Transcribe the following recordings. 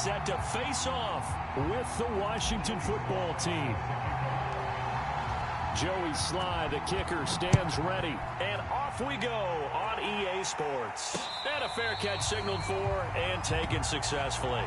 set to face off with the Washington football team. Joey Sly, the kicker, stands ready. And off we go on EA Sports. And a fair catch signaled for and taken successfully.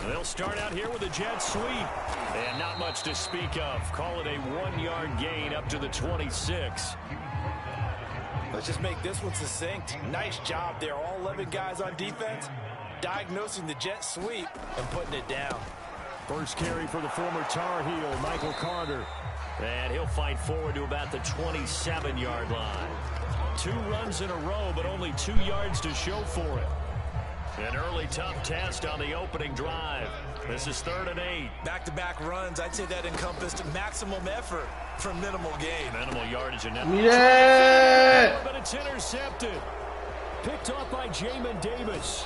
They'll start out here with a jet sweep. And not much to speak of. Call it a 1-yard gain up to the 26. Let's just make this one succinct. Nice job there. All 11 guys on defense diagnosing the jet sweep and putting it down. First carry for the former Tar Heel, Michael Carter. And he'll fight forward to about the 27-yard line. 2 runs in a row, but only 2 yards to show for it. An early tough test on the opening drive. This is 3rd and 8. Back-to-back runs. I'd say that encompassed maximum effort for minimal gain. Minimal yardage and Yeah! But it's intercepted. Picked off by Jamin Davis.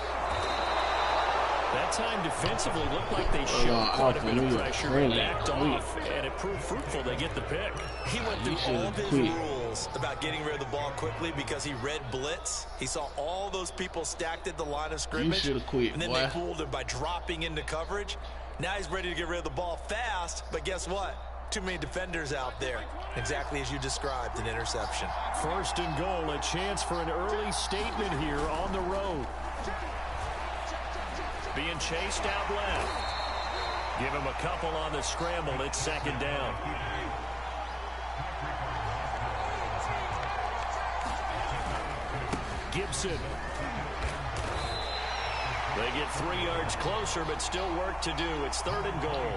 That time defensively looked like they showed quite a bit of pressure and backed off, and it proved fruitful. They get the pick. He went through all of his rules about getting rid of the ball quickly because he read blitz. He saw all those people stacked at the line of scrimmage, and then they fooled him by dropping into coverage. Now he's ready to get rid of the ball fast, but guess what? Too many defenders out there. Exactly as you described, an interception. 1st and goal, a chance for an early statement here on the road. Being chased out left. Give him a couple on the scramble. It's 2nd down. Gibson. They get 3 yards closer, but still work to do. It's 3rd and goal.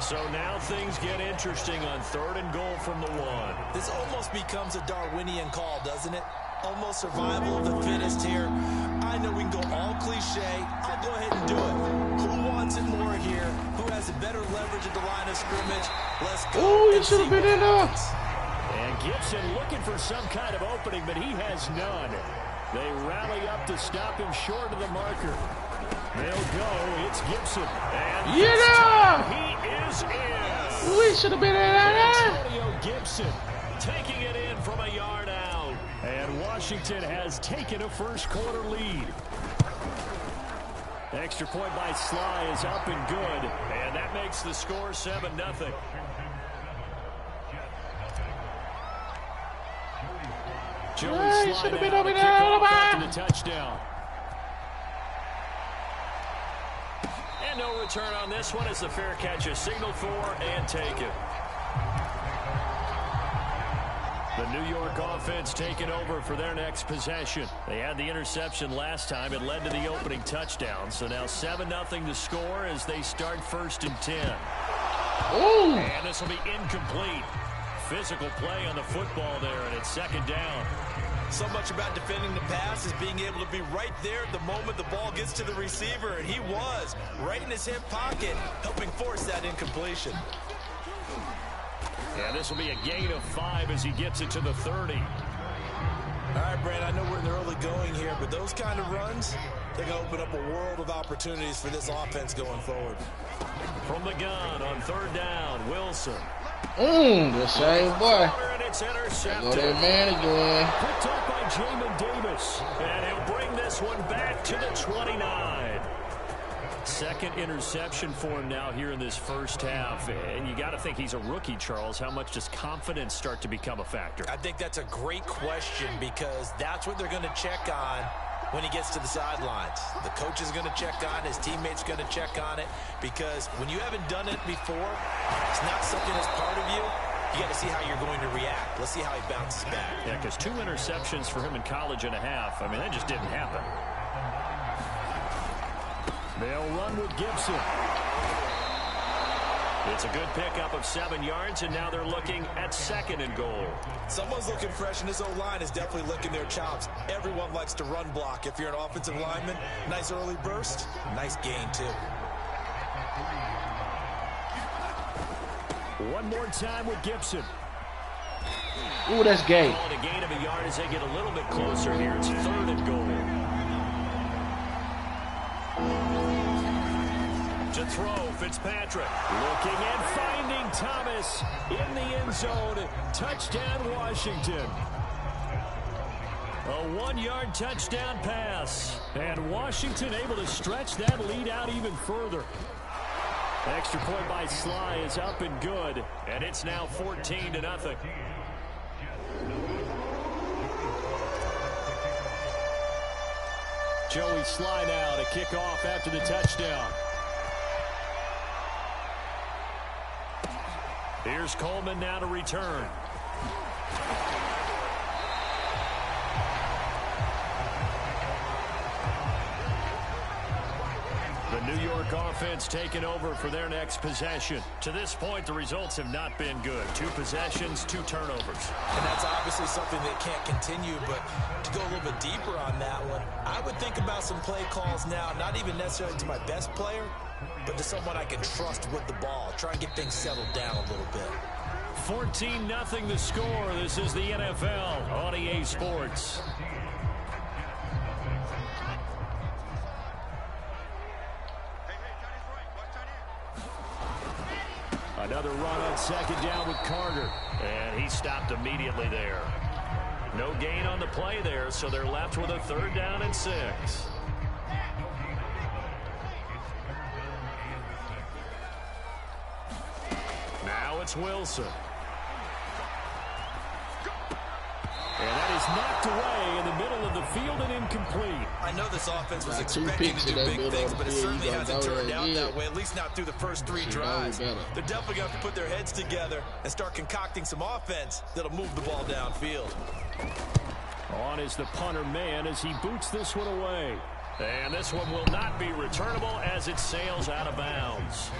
So now things get interesting on 3rd and goal from the 1. This almost becomes a Darwinian call, doesn't it? Almost survival of the fittest here. I know we can go all cliche. I'll go ahead and do it. Who wants it more here? Who has a better leverage at the line of scrimmage? Let's go. Oh, you should have been in there. And Gibson looking for some kind of opening, but he has none. They rally up to stop him short of the marker. They'll go. It's Gibson. And he is in. We should have been in there. Antonio Gibson taking it in from a yard out. And Washington has taken a first-quarter lead. Extra point by Sly is up and good. And that makes the score 7-0. Joey Sly now to kick off after the touchdown. And no return on this one as the fair catch is signaled for and taken. The New York offense taking over for their next possession. They had the interception last time. It led to the opening touchdown. So now 7-0 to score as they start 1st and 10. Ooh. And this will be incomplete. Physical play on the football there, and it's 2nd down. So much about defending the pass is being able to be right there at the moment the ball gets to the receiver, and he was right in his hip pocket, helping force that incompletion. And this will be a gain of 5 as he gets it to the 30. All right, Brand, I know we're in the early going here, but those kind of runs, they're going to open up a world of opportunities for this offense going forward. From the gun on 3rd down, Wilson. The same boy. And it's intercepted. Go that man again. Picked up by Jamin Davis. And he'll bring this one back to the 29. 2nd interception for him now here in this first half. And you got to think he's a rookie, Charles. How much does confidence start to become a factor? I think that's a great question because that's what they're going to check on when he gets to the sidelines. The coach is going to check on it. His teammates going to check on it because when you haven't done it before, it's not something that's part of you. You got to see how you're going to react. Let's see how he bounces back. Yeah, because 2 interceptions for him in college and a half. I mean, that just didn't happen. They'll run with Gibson. It's a good pickup of 7 yards, and now they're looking at 2nd and goal. Someone's looking fresh, and this O-line is definitely licking their chops. Everyone likes to run block. If you're an offensive lineman, nice early burst, nice gain, too. One more time with Gibson. Ooh, that's gay. Calling a gain of a yard as they get a little bit closer here. It's 3rd and goal. To throw, Fitzpatrick looking and finding Thomas in the end zone. Touchdown, Washington. A 1-yard touchdown pass. And Washington able to stretch that lead out even further. Extra point by Sly is up and good. And it's now 14-0. Joey Sly now to kick off after the touchdown. Here's Coleman now to return. The New York offense taking over for their next possession. To this point, the results have not been good. 2 possessions, 2 turnovers. And that's obviously something that can't continue, but to go a little bit deeper on that one, I would think about some play calls now, not even necessarily to my best player, but to someone I can trust with the ball. Try and get things settled down a little bit. 14-0 the score. This is the NFL on EA Sports. Another run on 2nd down with Carter. And he stopped immediately there. No gain on the play there, so they're left with a 3rd down and 6. Now it's Wilson. And that is knocked away in the middle of the field and incomplete. I know this offense was expecting to do big things, but it certainly hasn't turned out that way, at least not through the first 3 drives. They're definitely going to have to put their heads together and start concocting some offense that'll move the ball downfield. On is the punter man as he boots this one away. And this one will not be returnable as it sails out of bounds.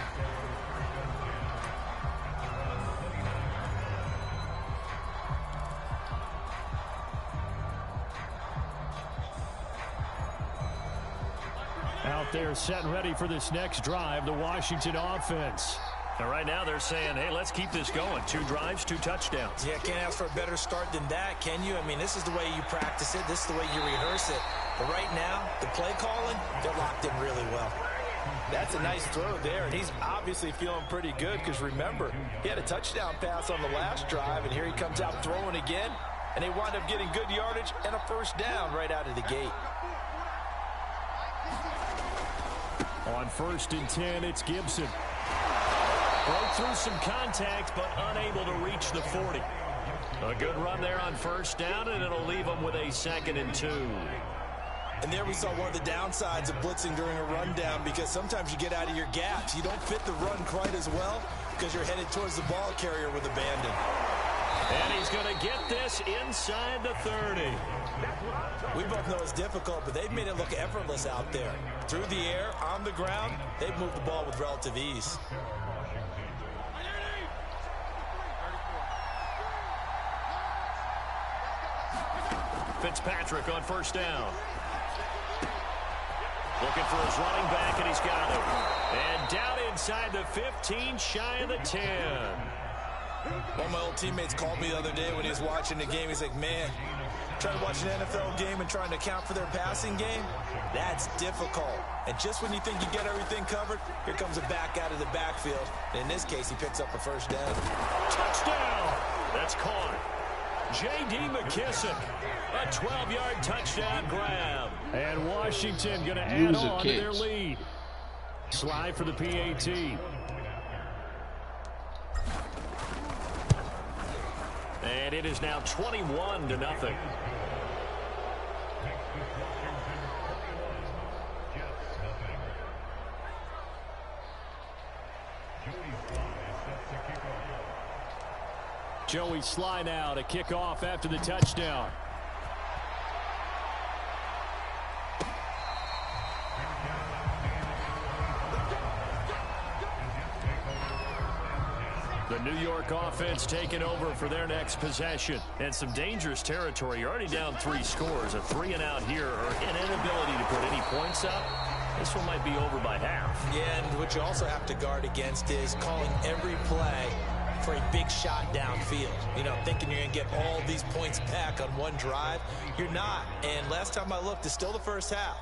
Out there set and ready for this next drive, the Washington offense. And right now they're saying, hey, let's keep this going. 2 drives, 2 touchdowns. Yeah, can't ask for a better start than that, can you? I mean, this is the way you practice it. This is the way you rehearse it. But right now, the play calling, they're locked in really well. That's a nice throw there, and he's obviously feeling pretty good because, remember, he had a touchdown pass on the last drive, and here he comes out throwing again, and they wind up getting good yardage and a 1st down right out of the gate. On 1st and 10, it's Gibson. Broke through some contact, but unable to reach the 40. A good run there on 1st down, and it'll leave them with a 2nd and 2. And there we saw one of the downsides of blitzing during a rundown, because sometimes you get out of your gaps. You don't fit the run quite as well because you're headed towards the ball carrier with abandon. And he's going to get this inside the 30. We both know it's difficult, but they've made it look effortless out there. Through the air, on the ground, they've moved the ball with relative ease. Fitzpatrick on 1st down. Looking for his running back, and he's got him. And down inside the 15, shy of the 10. One of my old teammates called me the other day when he was watching the game. He's like, man, trying to watch an NFL game and trying to account for their passing game, that's difficult. And just when you think you get everything covered, here comes a back out of the backfield. And in this case, he picks up a 1st down. Touchdown! That's caught. J.D. McKissick, a 12-yard touchdown grab. And Washington going to add on to their lead. Slide for the PAT. And it is now 21-0. Joey Sly now to kick off after the touchdown. The New York offense taking over for their next possession. And some dangerous territory. You're already down 3 scores. A 3-and-out here or an inability to put any points up. This one might be over by half. Yeah, and what you also have to guard against is calling every play for a big shot downfield. You know, thinking you're going to get all these points back on one drive. You're not. And last time I looked, it's still the first half.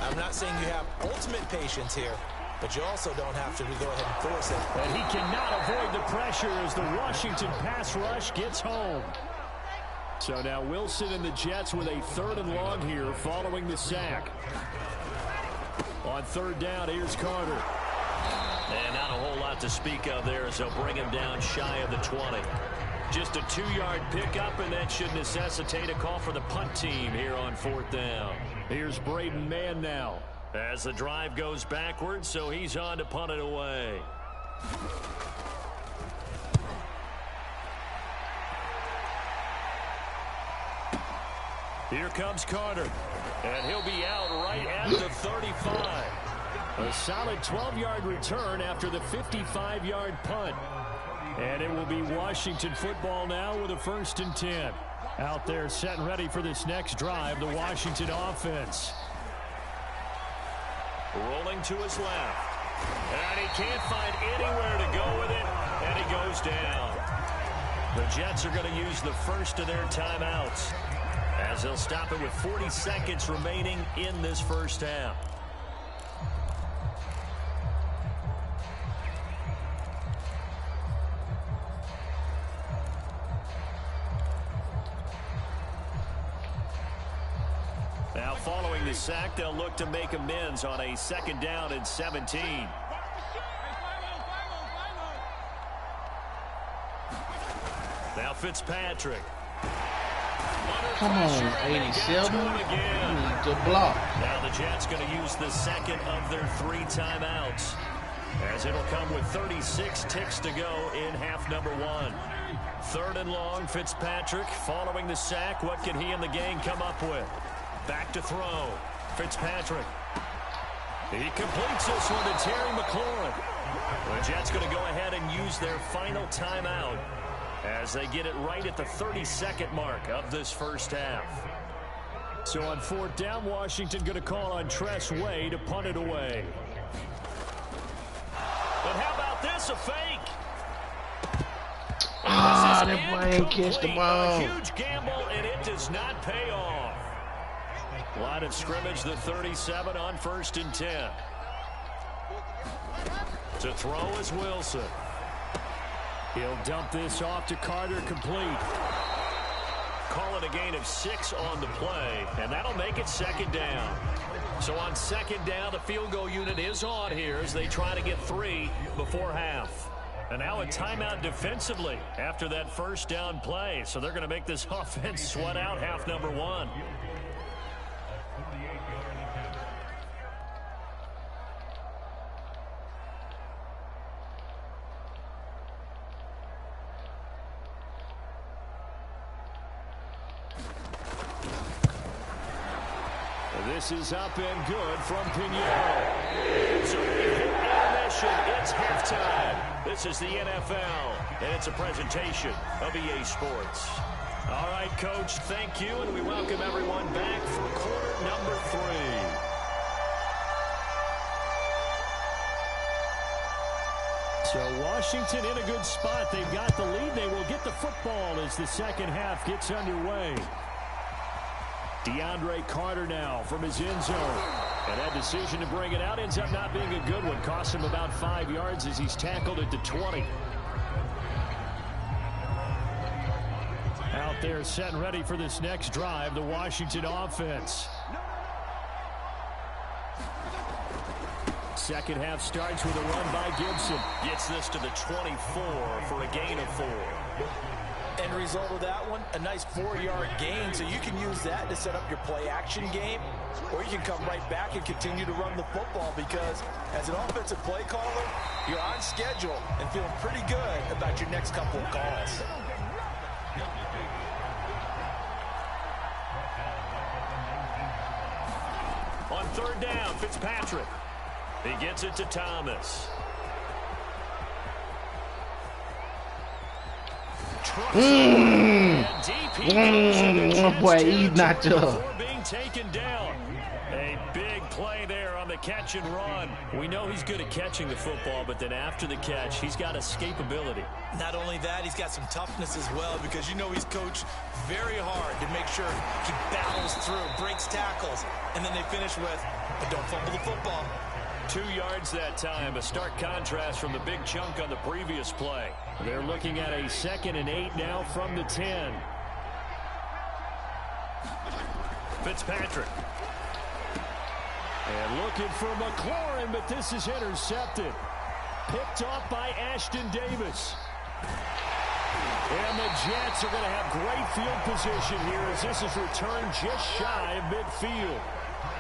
I'm not saying you have ultimate patience here, but you also don't have to go ahead and force it. And he cannot avoid the pressure as the Washington pass rush gets home. So now Wilson and the Jets with a 3rd and long here following the sack. On 3rd down, here's Carter. And not a whole lot to speak of there as they'll bring him down shy of the 20. Just a 2-yard pickup, and that should necessitate a call for the punt team here on 4th down. Here's Braden Mann now as the drive goes backwards, so he's on to punt it away. Here comes Carter, and he'll be out right at the 35. A solid 12-yard return after the 55-yard punt. And it will be Washington football now with a 1st and 10. Out there set and ready for this next drive, the Washington offense. Rolling to his left. And he can't find anywhere to go with it, and he goes down. The Jets are going to use the first of their timeouts as they'll stop it with 40 seconds remaining in this first half. Now following the sack, they'll look to make amends on a 2nd down and 17. Now Fitzpatrick. Come on, 87. You need to block. Now the Jets going to use the 2nd of their 3 timeouts, as it'll come with 36 ticks to go in half number 1. 3rd and long, Fitzpatrick following the sack. What can he and the gang come up with? Back to throw. Fitzpatrick. He completes this one to Terry McLaurin. The Jets going to go ahead and use their final timeout as they get it right at the 32nd mark of this first half. So on 4th down, Washington going to call on Tress Way to punt it away. But how about this, a fake? That Wayne catch the ball. A huge gamble, and it does not pay off. Line of scrimmage, the 37 on 1st and 10. To throw is Wilson. He'll dump this off to Carter, complete. Call it a gain of 6 on the play, and that'll make it 2nd down. So on 2nd down, the field goal unit is on here as they try to get 3 before half. And now a timeout defensively after that 1st down play. So they're going to make this offense sweat out half number 1. This is up and good from Pinheiro. So intermission, it's halftime. This is the NFL, and it's a presentation of EA Sports. All right, Coach, thank you, and we welcome everyone back for quarter number 3. So Washington in a good spot. They've got the lead. They will get the football as the 2nd half gets underway. DeAndre Carter now from his end zone. And that decision to bring it out ends up not being a good one. Costs him about 5 yards as he's tackled at the 20. Out there set and ready for this next drive, the Washington offense. 2nd half starts with a run by Gibson. Gets this to the 24 for a gain of 4. End result of that one, a nice 4-yard gain, so you can use that to set up your play-action game, or you can come right back and continue to run the football because as an offensive play caller, you're on schedule and feeling pretty good about your next couple of calls. On 3rd down, Fitzpatrick. He gets it to Thomas. Boy, he's not tough. Being taken down. A big play there on the catch and run. We know he's good at catching the football, but then after the catch, he's got escapability. Not only that, he's got some toughness as well, because you know he's coached very hard to make sure he battles through, breaks tackles, and then they finish with, but don't fumble the football. 2 yards that time, a stark contrast from the big chunk on the previous play. They're looking at a 2nd and 8 now from the 10. Fitzpatrick. And looking for McLaurin, but this is intercepted. Picked off by Ashton Davis. And the Jets are going to have great field position here as this is returned just shy of midfield.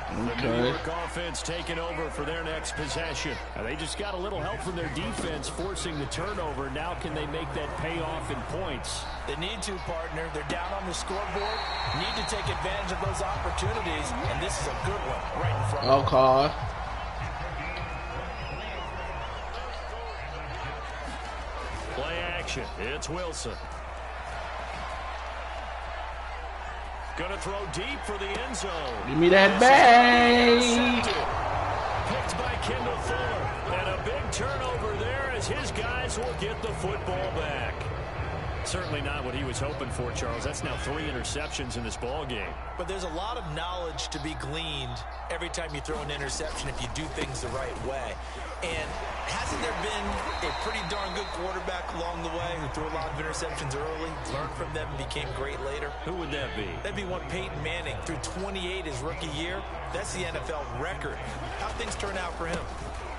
The New York offense taking over for their next possession. They just got a little help from their defense forcing the turnover. Now can they make that pay off in points? They need to, partner. They're down on the scoreboard. Need to take advantage of those opportunities, and this is a good one right in front of them. Okay. Play action. It's Wilson. Gonna throw deep for the end zone. Give me that bag. Picked by Kendall Fuller. And a big turnover there as his guys will get the football back. Certainly not what he was hoping for, Charles. That's now 3 interceptions in this ball game. But there's a lot of knowledge to be gleaned every time you throw an interception if you do things the right way. And hasn't there been a pretty darn good quarterback along the way who threw a lot of interceptions early, learned from them, and became great later? Who would that be? That'd be one Peyton Manning. Threw 28 his rookie year. That's the NFL record. How'd things turn out for him?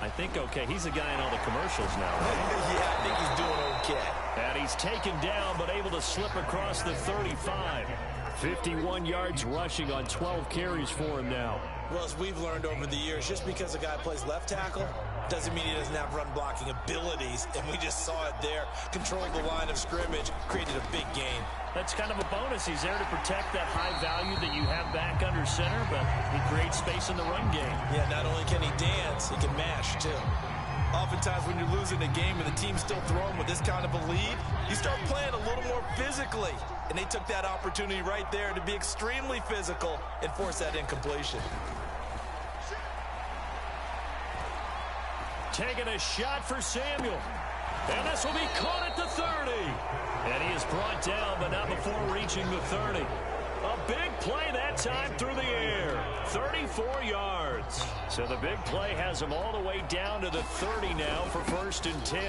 I think okay. He's the guy in all the commercials now, right? Yeah, I think he's doing okay. And he's taken down, but able to slip across the 35. 51 yards rushing on 12 carries for him now. Well, as we've learned over the years, just because a guy plays left tackle doesn't mean he doesn't have run blocking abilities, and we just saw it there. Controlled the line of scrimmage, created a big gain. That's kind of a bonus. He's there to protect that high value that you have back under center, but he creates space in the run game. Yeah, not only can he dance, he can mash, too. Oftentimes when you're losing a game and the team's still throwing with this kind of a lead, you start playing a little more physically. And they took that opportunity right there to be extremely physical and force that incompletion. Taking a shot for Samuel. And this will be caught at the 30. And he is brought down, but not before reaching the 30. A big play that time through the air. 34 yards. So the big play has him all the way down to the 30 now for 1st and 10.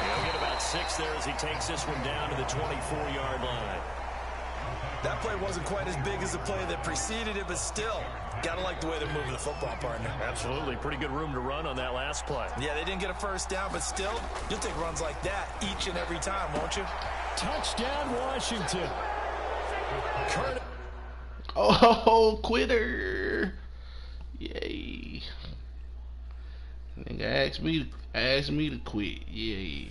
He'll get about 6 there as he takes this one down to the 24-yard line. That play wasn't quite as big as the play that preceded it, but still, gotta like the way they're moving the football, partner. Absolutely. Pretty good room to run on that last play. Yeah, they didn't get a first down, but still, you'll take runs like that each and every time, won't you? Touchdown, Washington. Oh, quitter. Yay. Nigga asked me to quit. Yay.